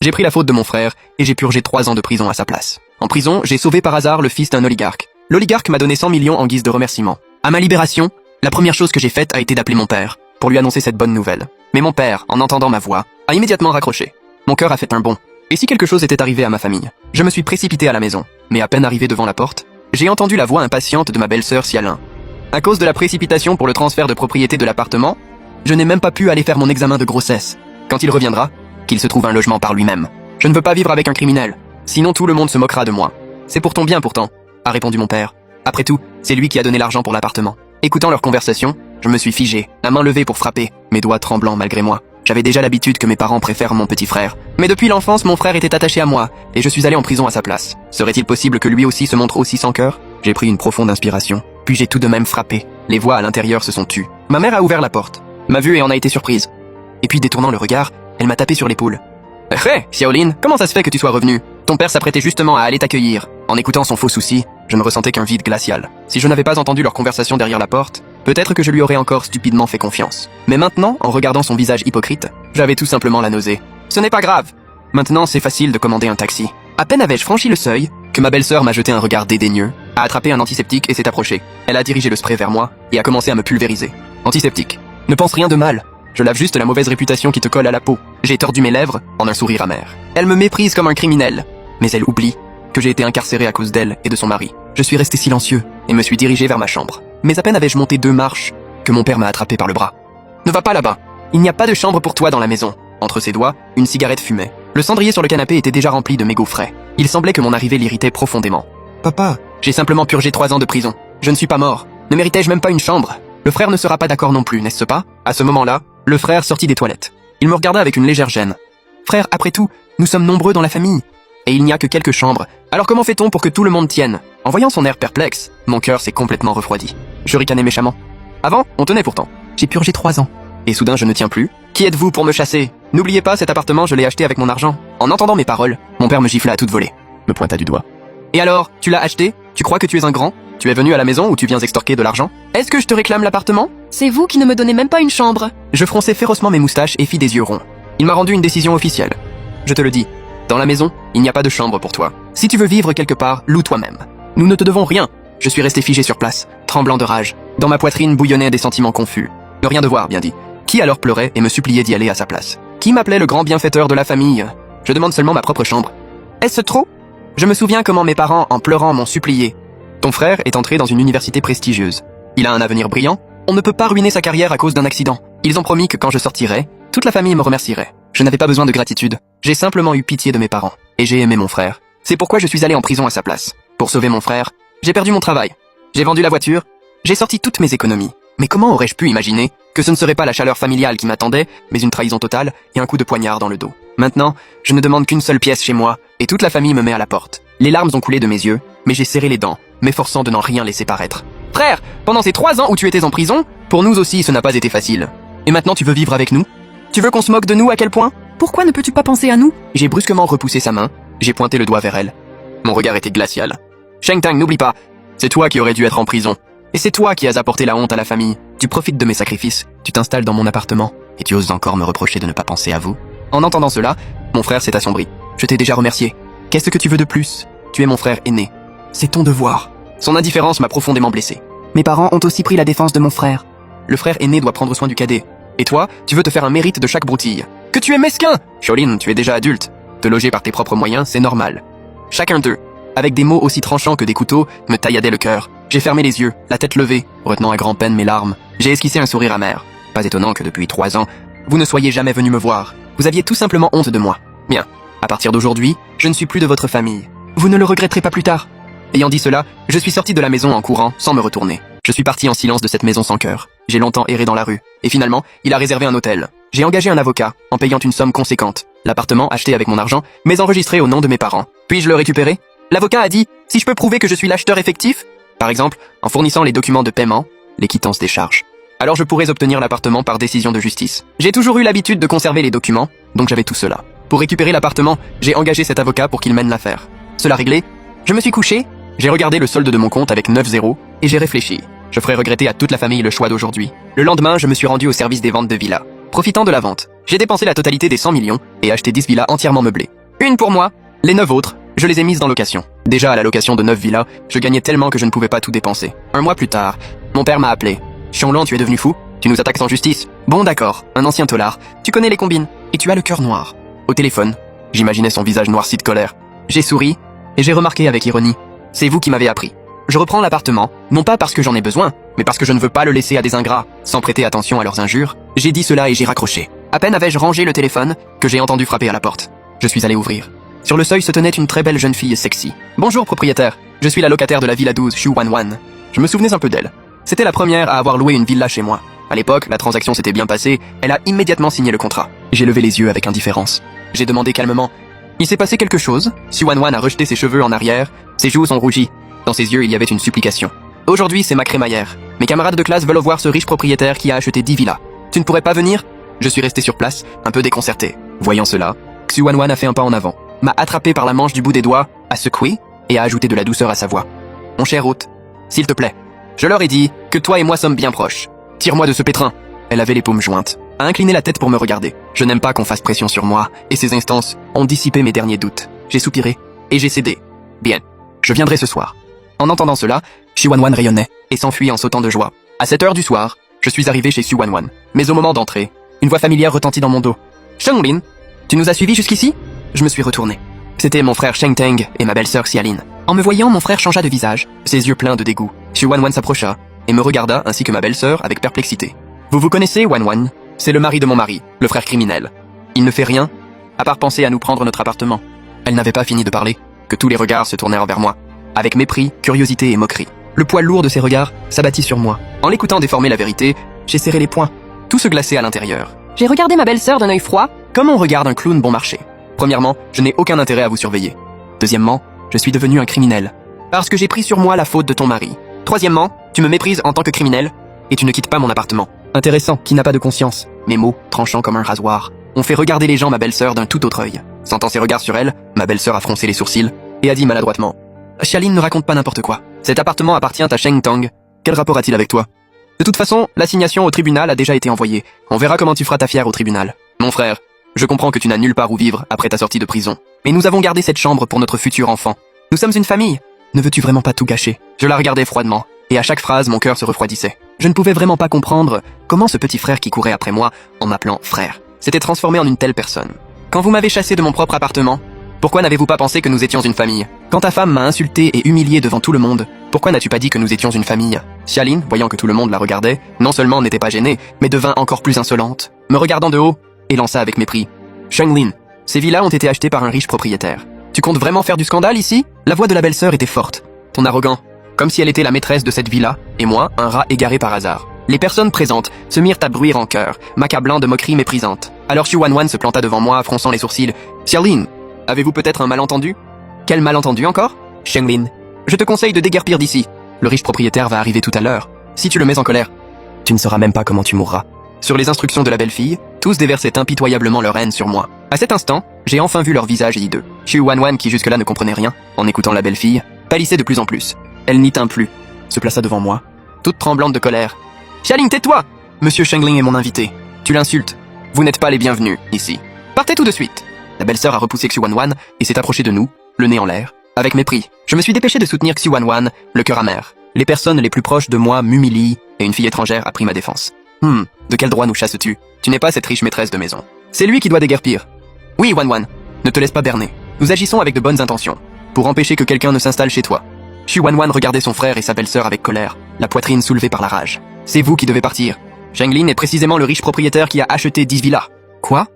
J'ai pris la faute de mon frère et j'ai purgé 3 ans de prison à sa place. En prison, j'ai sauvé par hasard le fils d'un oligarque. L'oligarque m'a donné 100 millions en guise de remerciement. À ma libération, la première chose que j'ai faite a été d'appeler mon père, pour lui annoncer cette bonne nouvelle. Mais mon père, en entendant ma voix, a immédiatement raccroché. Mon cœur a fait un bond. Et si quelque chose était arrivé à ma famille? Je me suis précipité à la maison, mais à peine arrivé devant la porte, j'ai entendu la voix impatiente de ma belle-sœur Sialin. À cause de la précipitation pour le transfert de propriété de l'appartement, je n'ai même pas pu aller faire mon examen de grossesse. Quand il reviendra, qu'il se trouve un logement par lui-même. Je ne veux pas vivre avec un criminel, sinon tout le monde se moquera de moi. C'est pour ton bien pourtant, a répondu mon père. Après tout, c'est lui qui a donné l'argent pour l'appartement. Écoutant leur conversation, je me suis figé, la main levée pour frapper, mes doigts tremblants malgré moi. J'avais déjà l'habitude que mes parents préfèrent mon petit frère. Mais depuis l'enfance, mon frère était attaché à moi, et je suis allé en prison à sa place. Serait-il possible que lui aussi se montre aussi sans cœur? J'ai pris une profonde inspiration, puis j'ai tout de même frappé. Les voix à l'intérieur se sont tues. Ma mère a ouvert la porte, m'a vue et en a été surprise. Et puis détournant le regard, elle m'a tapé sur l'épaule. « Hé, Xiaolin, comment ça se fait que tu sois revenu? Ton père s'apprêtait justement à aller t'accueillir. » En écoutant son faux souci, je ne ressentais qu'un vide glacial. Si je n'avais pas entendu leur conversation derrière la porte, peut-être que je lui aurais encore stupidement fait confiance. Mais maintenant, en regardant son visage hypocrite, j'avais tout simplement la nausée. Ce n'est pas grave. Maintenant, c'est facile de commander un taxi. À peine avais-je franchi le seuil, que ma belle-sœur m'a jeté un regard dédaigneux, a attrapé un antiseptique et s'est approchée. Elle a dirigé le spray vers moi et a commencé à me pulvériser. Antiseptique. Ne pense rien de mal. Je lave juste la mauvaise réputation qui te colle à la peau. J'ai tordu mes lèvres en un sourire amer. Elle me méprise comme un criminel. Mais elle oublie que j'ai été incarcéré à cause d'elle et de son mari. Je suis resté silencieux et me suis dirigé vers ma chambre. Mais à peine avais-je monté 2 marches que mon père m'a attrapé par le bras. Ne va pas là-bas. Il n'y a pas de chambre pour toi dans la maison. Entre ses doigts, une cigarette fumait. Le cendrier sur le canapé était déjà rempli de mégots frais. Il semblait que mon arrivée l'irritait profondément. Papa, j'ai simplement purgé 3 ans de prison. Je ne suis pas mort. Ne méritais-je même pas une chambre? Le frère ne sera pas d'accord non plus, n'est-ce pas? À ce moment-là, le frère sortit des toilettes. Il me regarda avec une légère gêne. Frère, après tout, nous sommes nombreux dans la famille. Et il n'y a que quelques chambres. Alors comment fait-on pour que tout le monde tienne? En voyant son air perplexe, mon cœur s'est complètement refroidi. Je ricanai méchamment. Avant, on tenait pourtant. J'ai purgé 3 ans. Et soudain, je ne tiens plus. Qui êtes-vous pour me chasser? N'oubliez pas, cet appartement, je l'ai acheté avec mon argent. En entendant mes paroles, mon père me gifla à toute volée. Me pointa du doigt. Et alors, tu l'as acheté? Tu crois que tu es un grand? Tu es venu à la maison ou tu viens extorquer de l'argent? Est-ce que je te réclame l'appartement? C'est vous qui ne me donnez même pas une chambre. Je fronçai férocement mes moustaches et fis des yeux ronds. Il m'a rendu une décision officielle. Je te le dis, dans la maison, il n'y a pas de chambre pour toi. Si tu veux vivre quelque part, loue toi-même. Nous ne te devons rien. Je suis resté figé sur place, tremblant de rage. Dans ma poitrine bouillonnaient des sentiments confus. Ne rien devoir, bien dit. Qui alors pleurait et me suppliait d'y aller à sa place? Qui m'appelait le grand bienfaiteur de la famille? Je demande seulement ma propre chambre. Est-ce trop? Je me souviens comment mes parents, en pleurant, m'ont supplié. Ton frère est entré dans une université prestigieuse. Il a un avenir brillant. On ne peut pas ruiner sa carrière à cause d'un accident. Ils ont promis que quand je sortirais, toute la famille me remercierait. Je n'avais pas besoin de gratitude. J'ai simplement eu pitié de mes parents. Et j'ai aimé mon frère. C'est pourquoi je suis allé en prison à sa place. Pour sauver mon frère, j'ai perdu mon travail. J'ai vendu la voiture. J'ai sorti toutes mes économies. Mais comment aurais-je pu imaginer que ce ne serait pas la chaleur familiale qui m'attendait, mais une trahison totale et un coup de poignard dans le dos? Maintenant, je ne demande qu'une seule pièce chez moi, et toute la famille me met à la porte. Les larmes ont coulé de mes yeux, mais j'ai serré les dents, m'efforçant de n'en rien laisser paraître. Frère, pendant ces 3 ans où tu étais en prison, pour nous aussi ce n'a pas été facile. Et maintenant tu veux vivre avec nous? Tu veux qu'on se moque de nous à quel point? Pourquoi ne peux-tu pas penser à nous? J'ai brusquement repoussé sa main, j'ai pointé le doigt vers elle. Mon regard était glacial. Sheng Tang, n'oublie pas, c'est toi qui aurais dû être en prison. Et c'est toi qui as apporté la honte à la famille. Tu profites de mes sacrifices, tu t'installes dans mon appartement, et tu oses encore me reprocher de ne pas penser à vous? En entendant cela, mon frère s'est assombri. Je t'ai déjà remercié. Qu'est-ce que tu veux de plus? Tu es mon frère aîné. C'est ton devoir. Son indifférence m'a profondément blessé. Mes parents ont aussi pris la défense de mon frère. Le frère aîné doit prendre soin du cadet. Et toi, tu veux te faire un mérite de chaque broutille. Que tu es mesquin! Xiaolin, tu es déjà adulte. Te loger par tes propres moyens, c'est normal. Chacun d'eux, avec des mots aussi tranchants que des couteaux, me tailladaient le cœur. J'ai fermé les yeux, la tête levée, retenant à grand-peine mes larmes. J'ai esquissé un sourire amer. Pas étonnant que depuis 3 ans, vous ne soyez jamais venu me voir. Vous aviez tout simplement honte de moi. Bien, à partir d'aujourd'hui, je ne suis plus de votre famille. Vous ne le regretterez pas plus tard. Ayant dit cela, je suis sorti de la maison en courant, sans me retourner. Je suis parti en silence de cette maison sans cœur. J'ai longtemps erré dans la rue. Et finalement, il a réservé un hôtel. J'ai engagé un avocat, en payant une somme conséquente. L'appartement, acheté avec mon argent, mais enregistré au nom de mes parents. Puis-je le récupérer? L'avocat a dit, si je peux prouver que je suis l'acheteur effectif, par exemple, en fournissant les documents de paiement, les quittances des charges, alors je pourrais obtenir l'appartement par décision de justice. J'ai toujours eu l'habitude de conserver les documents, donc j'avais tout cela. Pour récupérer l'appartement, j'ai engagé cet avocat pour qu'il mène l'affaire. Cela réglé, je me suis couché, j'ai regardé le solde de mon compte avec 9 zéros, et j'ai réfléchi. Je ferai regretter à toute la famille le choix d'aujourd'hui. Le lendemain, je me suis rendu au service des ventes de villas. Profitant de la vente, J'ai dépensé la totalité des 100 millions et acheté 10 villas entièrement meublées. Une pour moi, les 9 autres, je les ai mises dans location. Déjà à la location de 9 villas, je gagnais tellement que je ne pouvais pas tout dépenser. Un mois plus tard, mon père m'a appelé. Xionglan, tu es devenu fou? Tu nous attaques sans justice? Bon d'accord, un ancien tolard. Tu connais les combines. Et tu as le cœur noir. Au téléphone, j'imaginais son visage noirci de colère. J'ai souri, et j'ai remarqué avec ironie. C'est vous qui m'avez appris. Je reprends l'appartement, non pas parce que j'en ai besoin, mais parce que je ne veux pas le laisser à des ingrats. Sans prêter attention à leurs injures, j'ai dit cela et j'ai raccroché. À peine avais-je rangé le téléphone, que j'ai entendu frapper à la porte. Je suis allé ouvrir. Sur le seuil se tenait une très belle jeune fille sexy. Bonjour propriétaire, je suis la locataire de la villa 12 Xu Wan Wan. Je me souvenais un peu d'elle. C'était la première à avoir loué une villa chez moi. À l'époque, la transaction s'était bien passée, elle a immédiatement signé le contrat. J'ai levé les yeux avec indifférence. J'ai demandé calmement. Il s'est passé quelque chose? Xu Wan Wan a rejeté ses cheveux en arrière, ses joues sont rougies. Dans ses yeux, il y avait une supplication. Aujourd'hui, c'est ma crémaillère. Mes camarades de classe veulent voir ce riche propriétaire qui a acheté 10 villas. Tu ne pourrais pas venir? Je suis resté sur place, un peu déconcerté. Voyant cela, Xu Wan Wan a fait un pas en avant, m'a attrapé par la manche du bout des doigts, a secoué et a ajouté de la douceur à sa voix. Mon cher hôte, s'il te plaît, je leur ai dit que toi et moi sommes bien proches. Tire-moi de ce pétrin. Elle avait les paumes jointes, a incliné la tête pour me regarder. Je n'aime pas qu'on fasse pression sur moi, et ces instances ont dissipé mes derniers doutes. J'ai soupiré, et j'ai cédé. Bien, je viendrai ce soir. En entendant cela, Xu Wan Wan rayonnait, et s'enfuit en sautant de joie. À 7 heures du soir, je suis arrivé chez Xu Wan Wan. Mais au moment d'entrer, une voix familière retentit dans mon dos. Shenglin, tu nous as suivis jusqu'ici? Je me suis retourné. C'était mon frère Sheng Teng et ma belle-sœur Xiaolin. En me voyant, mon frère changea de visage, ses yeux pleins de dégoût. Xu Wan Wan s'approcha, et me regarda ainsi que ma belle-sœur avec perplexité. Vous connaissez, Wan Wan? C'est le mari de mon mari, le frère criminel. Il ne fait rien, à part penser à nous prendre notre appartement. Elle n'avait pas fini de parler, que tous les regards se tournèrent vers moi. Avec mépris, curiosité et moquerie. Le poids lourd de ses regards s'abattit sur moi. En l'écoutant déformer la vérité, j'ai serré les poings. Tout se glaçait à l'intérieur. J'ai regardé ma belle-sœur d'un œil froid. Comme on regarde un clown bon marché. Premièrement, je n'ai aucun intérêt à vous surveiller. Deuxièmement, je suis devenu un criminel. Parce que j'ai pris sur moi la faute de ton mari. Troisièmement, tu me méprises en tant que criminel, et tu ne quittes pas mon appartement. Intéressant, qui n'a pas de conscience. Mes mots, tranchants comme un rasoir, ont fait regarder les gens ma belle-sœur d'un tout autre œil. Sentant ses regards sur elle, ma belle-sœur a froncé les sourcils, et a dit maladroitement. Xiaolin ne raconte pas n'importe quoi. Cet appartement appartient à Sheng Tong. Quel rapport a-t-il avec toi? De toute façon, l'assignation au tribunal a déjà été envoyée. On verra comment tu feras ta fière au tribunal. Mon frère, je comprends que tu n'as nulle part où vivre après ta sortie de prison. Mais nous avons gardé cette chambre pour notre futur enfant. Nous sommes une famille. Ne veux-tu vraiment pas tout gâcher? Je la regardais froidement, et à chaque phrase, mon cœur se refroidissait. Je ne pouvais vraiment pas comprendre comment ce petit frère qui courait après moi, en m'appelant frère, s'était transformé en une telle personne. Quand vous m'avez chassé de mon propre appartement, pourquoi n'avez-vous pas pensé que nous étions une famille? Quand ta femme m'a insulté et humilié devant tout le monde, pourquoi n'as-tu pas dit que nous étions une famille? Xiaolin, voyant que tout le monde la regardait, non seulement n'était pas gênée, mais devint encore plus insolente, me regardant de haut, et lança avec mépris. Shenglin, ces villas ont été achetées par un riche propriétaire. Tu comptes vraiment faire du scandale ici? La voix de la belle-sœur était forte. Ton arrogant, comme si elle était la maîtresse de cette villa, et moi, un rat égaré par hasard. Les personnes présentes se mirent à bruire en chœur, m'accablant de moqueries méprisantes. Alors Xu Wan Wan se planta devant moi, fronçant les sourcils. Xiaolin, avez-vous peut-être un malentendu? Quel malentendu encore? Shenglin, je te conseille de déguerpir d'ici. Le riche propriétaire va arriver tout à l'heure. Si tu le mets en colère, tu ne sauras même pas comment tu mourras. Sur les instructions de la belle-fille, tous déversaient impitoyablement leur haine sur moi. À cet instant, j'ai enfin vu leur visage hideux. Xu Wan Wan, qui jusque-là ne comprenait rien, en écoutant la belle-fille, pâlissait de plus en plus. Elle n'y tint plus, se plaça devant moi, toute tremblante de colère. Xiaolin, tais-toi! Monsieur Shenglin est mon invité. Tu l'insultes. Vous n'êtes pas les bienvenus, ici. Partez tout de suite. La belle-sœur a repoussé Xu Wan Wan et s'est approchée de nous, le nez en l'air, avec mépris. Je me suis dépêché de soutenir Xu Wan Wan, le cœur amer. Les personnes les plus proches de moi m'humilient et une fille étrangère a pris ma défense. De quel droit nous chasses-tu? Tu n'es pas cette riche maîtresse de maison. C'est lui qui doit déguerpir. Oui, Wan Wan, ne te laisse pas berner. Nous agissons avec de bonnes intentions, pour empêcher que quelqu'un ne s'installe chez toi. Xu Wan Wan regardait son frère et sa belle-sœur avec colère, la poitrine soulevée par la rage. C'est vous qui devez partir. Shenglin est précisément le riche propriétaire qui a acheté 10 villas. Quoi?